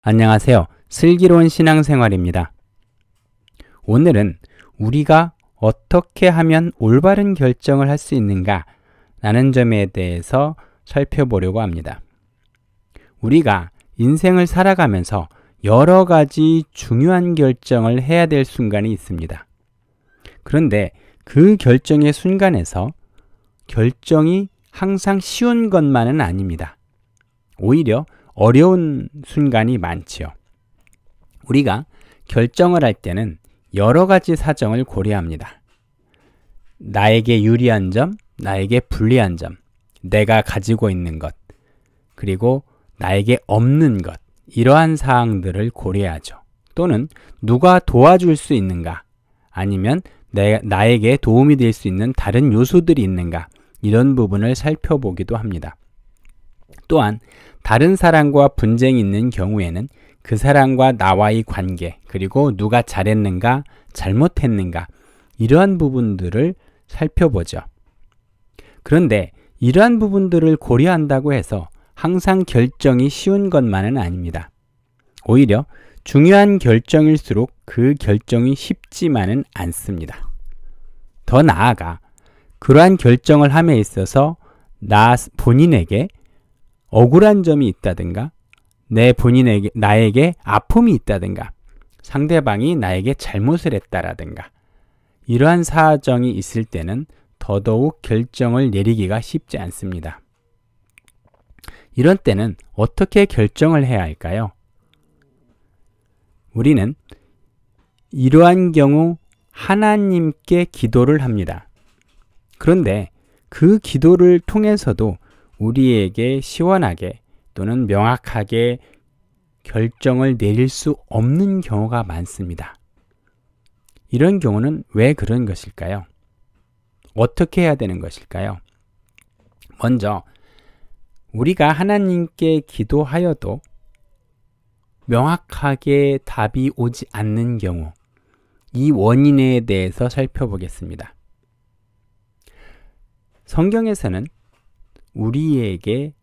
안녕하세요. 슬기로운 신앙생활입니다. 오늘은 우리가 어떻게 하면 올바른 결정을 할 수 있는가 라는 점에 대해서 살펴보려고 합니다. 우리가 인생을 살아가면서 여러 가지 중요한 결정을 해야 될 순간이 있습니다. 그런데 그 결정의 순간에서 결정이 항상 쉬운 것만은 아닙니다. 오히려 어려운 순간이 많지요. 우리가 결정을 할 때는 여러 가지 사정을 고려합니다. 나에게 유리한 점, 나에게 불리한 점, 내가 가지고 있는 것, 그리고 나에게 없는 것, 이러한 사항들을 고려하죠. 또는 누가 도와줄 수 있는가, 아니면 나에게 도움이 될 수 있는 다른 요소들이 있는가, 이런 부분을 살펴보기도 합니다. 또한 다른 사람과 분쟁이 있는 경우에는 그 사람과 나와의 관계, 그리고 누가 잘했는가, 잘못했는가, 이러한 부분들을 살펴보죠. 그런데 이러한 부분들을 고려한다고 해서 항상 결정이 쉬운 것만은 아닙니다. 오히려 중요한 결정일수록 그 결정이 쉽지만은 않습니다. 더 나아가 그러한 결정을 함에 있어서 본인에게 억울한 점이 있다든가, 나에게 아픔이 있다든가, 상대방이 나에게 잘못을 했다라든가, 이러한 사정이 있을 때는 더더욱 결정을 내리기가 쉽지 않습니다. 이런 때는 어떻게 결정을 해야 할까요? 우리는 이러한 경우 하나님께 기도를 합니다. 그런데 그 기도를 통해서도 우리에게 시원하게 또는 명확하게 결정을 내릴 수 없는 경우가 많습니다. 이런 경우는 왜 그런 것일까요? 어떻게 해야 되는 것일까요? 먼저 우리가 하나님께 기도하여도 명확하게 답이 오지 않는 경우, 이 원인에 대해서 살펴보겠습니다. 성경에서는 우리에게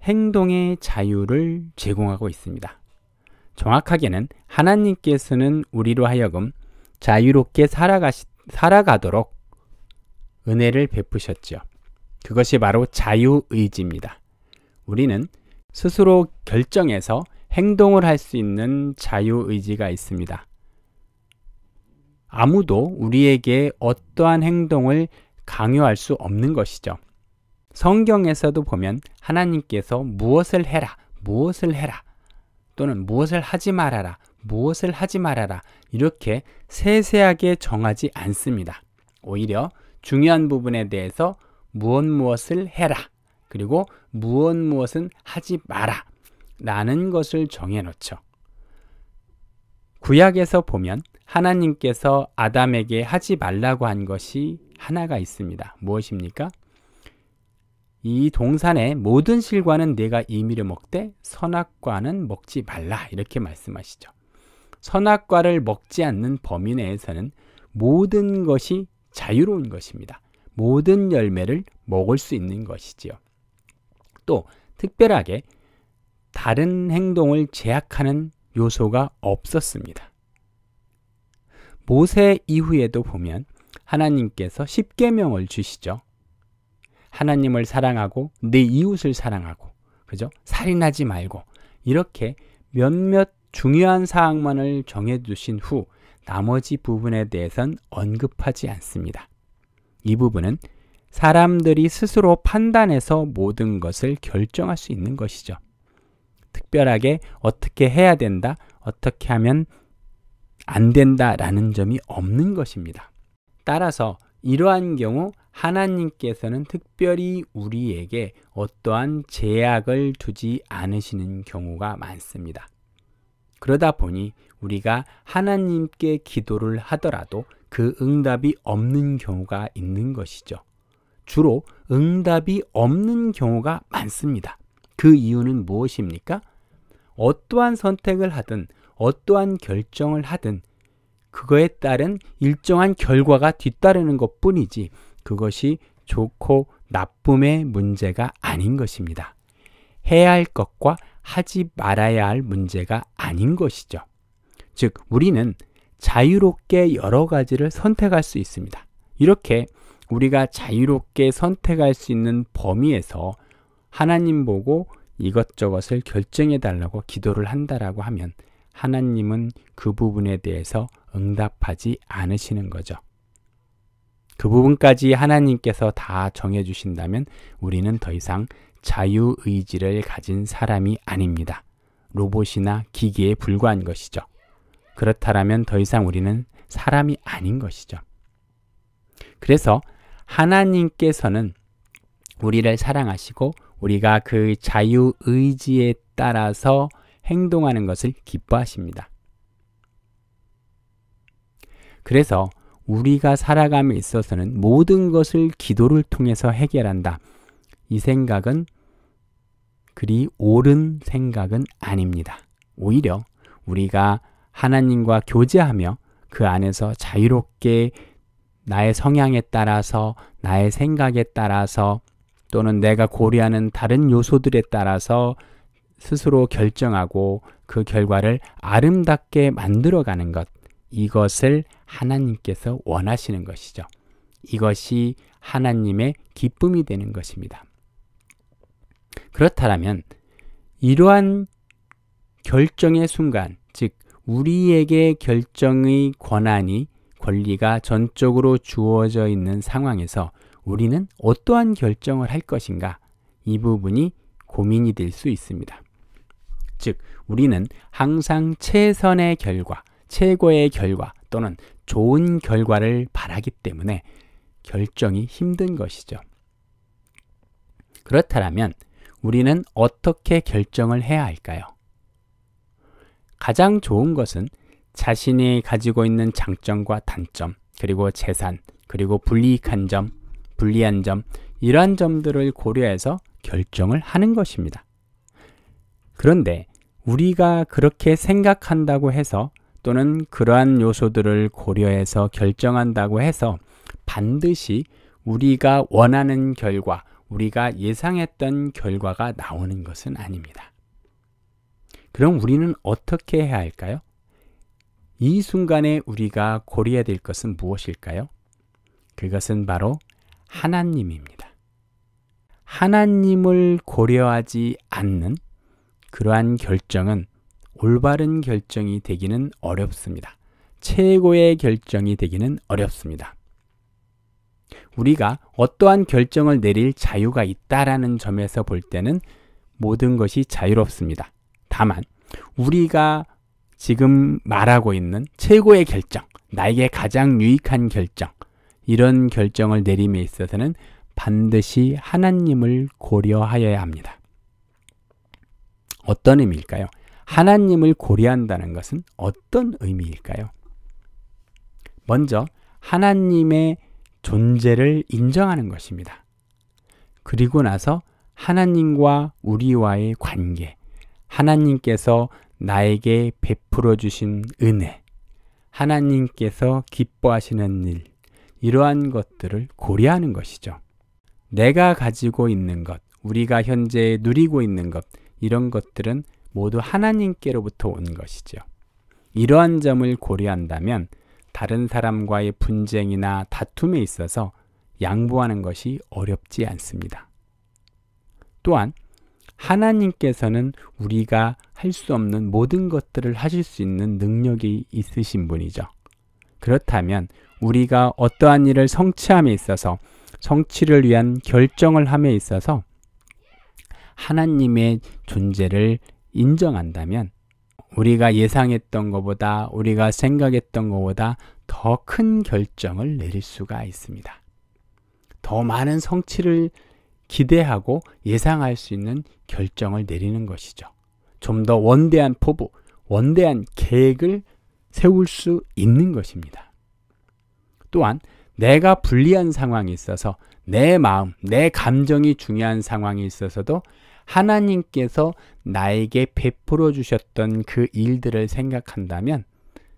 행동의 자유를 제공하고 있습니다. 정확하게는 하나님께서는 우리로 하여금 자유롭게 살아가도록 은혜를 베푸셨죠. 그것이 바로 자유의지입니다. 우리는 스스로 결정해서 행동을 할 수 있는 자유의지가 있습니다. 아무도 우리에게 어떠한 행동을 강요할 수 없는 것이죠. 성경에서도 보면 하나님께서 무엇을 해라, 무엇을 해라, 또는 무엇을 하지 말아라, 무엇을 하지 말아라, 이렇게 세세하게 정하지 않습니다. 오히려 중요한 부분에 대해서 무엇을 해라, 그리고 무엇은 하지 마라 라는 것을 정해놓죠. 구약에서 보면 하나님께서 아담에게 하지 말라고 한 것이 하나가 있습니다. 무엇입니까? 이 동산의 모든 실과는 네가 임의로 먹되 선악과는 먹지 말라, 이렇게 말씀하시죠. 선악과를 먹지 않는 범위 내에서는 모든 것이 자유로운 것입니다. 모든 열매를 먹을 수 있는 것이지요. 또 특별하게 다른 행동을 제약하는 요소가 없었습니다. 모세 이후에도 보면 하나님께서 십계명을 주시죠. 하나님을 사랑하고 내 이웃을 사랑하고, 그죠? 살인하지 말고, 이렇게 몇몇 중요한 사항만을 정해두신 후 나머지 부분에 대해선 언급하지 않습니다. 이 부분은 사람들이 스스로 판단해서 모든 것을 결정할 수 있는 것이죠. 특별하게 어떻게 해야 된다, 어떻게 하면 안 된다라는 점이 없는 것입니다. 따라서 이러한 경우 하나님께서는 특별히 우리에게 어떠한 제약을 두지 않으시는 경우가 많습니다. 그러다 보니 우리가 하나님께 기도를 하더라도 그 응답이 없는 경우가 있는 것이죠. 주로 응답이 없는 경우가 많습니다. 그 이유는 무엇입니까? 어떠한 선택을 하든 어떠한 결정을 하든 그거에 따른 일정한 결과가 뒤따르는 것뿐이지 그것이 좋고 나쁨의 문제가 아닌 것입니다. 해야 할 것과 하지 말아야 할 문제가 아닌 것이죠. 즉, 우리는 자유롭게 여러 가지를 선택할 수 있습니다. 이렇게 우리가 자유롭게 선택할 수 있는 범위에서 하나님 보고 이것저것을 결정해 달라고 기도를 한다라고 하면 하나님은 그 부분에 대해서 응답하지 않으시는 거죠. 그 부분까지 하나님께서 다 정해주신다면 우리는 더 이상 자유의지를 가진 사람이 아닙니다. 로봇이나 기계에 불과한 것이죠. 그렇다면 더 이상 우리는 사람이 아닌 것이죠. 그래서 하나님께서는 우리를 사랑하시고 우리가 그 자유의지에 따라서 행동하는 것을 기뻐하십니다. 그래서 우리가 살아감에 있어서는 모든 것을 기도를 통해서 해결한다. 이 생각은 그리 옳은 생각은 아닙니다. 오히려 우리가 하나님과 교제하며 그 안에서 자유롭게 나의 성향에 따라서, 나의 생각에 따라서, 또는 내가 고려하는 다른 요소들에 따라서 스스로 결정하고 그 결과를 아름답게 만들어가는 것, 이것을 하나님께서 원하시는 것이죠. 이것이 하나님의 기쁨이 되는 것입니다. 그렇다면 이러한 결정의 순간, 즉 우리에게 결정의 권리가 전적으로 주어져 있는 상황에서 우리는 어떠한 결정을 할 것인가? 이 부분이 고민이 될 수 있습니다. 즉, 우리는 항상 최선의 결과, 최고의 결과 또는 좋은 결과를 바라기 때문에 결정이 힘든 것이죠. 그렇다면 우리는 어떻게 결정을 해야 할까요? 가장 좋은 것은 자신이 가지고 있는 장점과 단점, 그리고 재산, 그리고 불이익한 점, 불리한 점, 이러한 점들을 고려해서 결정을 하는 것입니다. 그런데 우리가 그렇게 생각한다고 해서 또는 그러한 요소들을 고려해서 결정한다고 해서 반드시 우리가 원하는 결과, 우리가 예상했던 결과가 나오는 것은 아닙니다. 그럼 우리는 어떻게 해야 할까요? 이 순간에 우리가 고려해야 될 것은 무엇일까요? 그것은 바로 하나님입니다. 하나님을 고려하지 않는 그러한 결정은 올바른 결정이 되기는 어렵습니다. 최고의 결정이 되기는 어렵습니다. 우리가 어떠한 결정을 내릴 자유가 있다라는 점에서 볼 때는 모든 것이 자유롭습니다. 다만 우리가 지금 말하고 있는 최고의 결정, 나에게 가장 유익한 결정, 이런 결정을 내림에 있어서는 반드시 하나님을 고려하여야 합니다. 어떤 의미일까요? 하나님을 고려한다는 것은 어떤 의미일까요? 먼저 하나님의 존재를 인정하는 것입니다. 그리고 나서 하나님과 우리와의 관계, 하나님께서 나에게 베풀어 주신 은혜, 하나님께서 기뻐하시는 일, 이러한 것들을 고려하는 것이죠. 내가 가지고 있는 것, 우리가 현재 누리고 있는 것, 이런 것들은 모두 하나님께로부터 온 것이죠. 이러한 점을 고려한다면 다른 사람과의 분쟁이나 다툼에 있어서 양보하는 것이 어렵지 않습니다. 또한 하나님께서는 우리가 할 수 없는 모든 것들을 하실 수 있는 능력이 있으신 분이죠. 그렇다면 우리가 어떠한 일을 성취함에 있어서 성취를 위한 결정을 함에 있어서 하나님의 존재를 인정한다면 우리가 예상했던 것보다, 우리가 생각했던 것보다 더 큰 결정을 내릴 수가 있습니다. 더 많은 성취를 기대하고 예상할 수 있는 결정을 내리는 것이죠. 좀 더 원대한 포부, 원대한 계획을 세울 수 있는 것입니다. 또한 내가 불리한 상황이 있어서 내 마음, 내 감정이 중요한 상황이 있어서도 하나님께서 나에게 베풀어 주셨던 그 일들을 생각한다면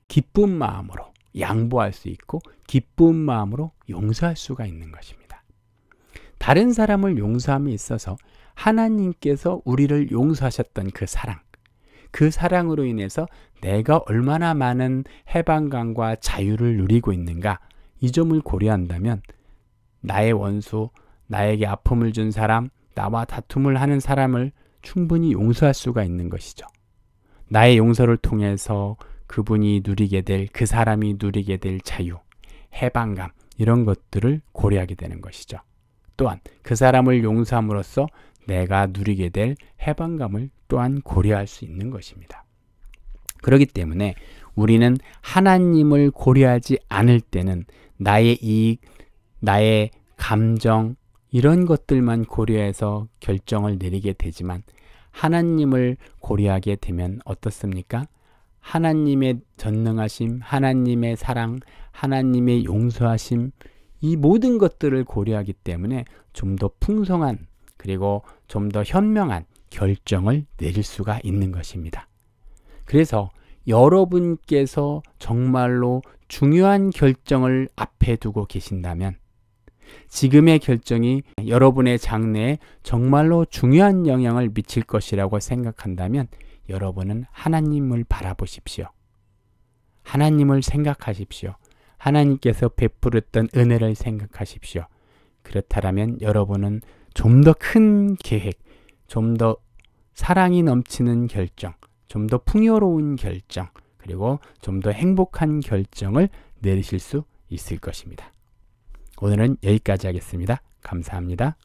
기쁜 마음으로 양보할 수 있고 기쁜 마음으로 용서할 수가 있는 것입니다. 다른 사람을 용서함에 있어서 하나님께서 우리를 용서하셨던 그 사랑으로 인해서 내가 얼마나 많은 해방감과 자유를 누리고 있는가, 이 점을 고려한다면 나의 원수, 나에게 아픔을 준 사람, 나와 다툼을 하는 사람을 충분히 용서할 수가 있는 것이죠. 나의 용서를 통해서 그분이 누리게 될, 그 사람이 누리게 될 자유, 해방감, 이런 것들을 고려하게 되는 것이죠. 또한 그 사람을 용서함으로써 내가 누리게 될 해방감을 또한 고려할 수 있는 것입니다. 그렇기 때문에 우리는 하나님을 고려하지 않을 때는 나의 이익, 나의 감정, 이런 것들만 고려해서 결정을 내리게 되지만, 하나님을 고려하게 되면 어떻습니까? 하나님의 전능하심, 하나님의 사랑, 하나님의 용서하심, 이 모든 것들을 고려하기 때문에 좀 더 풍성한, 그리고 좀 더 현명한 결정을 내릴 수가 있는 것입니다. 그래서 여러분께서 정말로 중요한 결정을 앞에 두고 계신다면, 지금의 결정이 여러분의 장래에 정말로 중요한 영향을 미칠 것이라고 생각한다면, 여러분은 하나님을 바라보십시오. 하나님을 생각하십시오. 하나님께서 베풀었던 은혜를 생각하십시오. 그렇다면 여러분은 좀 더 큰 계획, 좀 더 사랑이 넘치는 결정, 좀 더 풍요로운 결정, 그리고 좀 더 행복한 결정을 내리실 수 있을 것입니다. 오늘은 여기까지 하겠습니다. 감사합니다.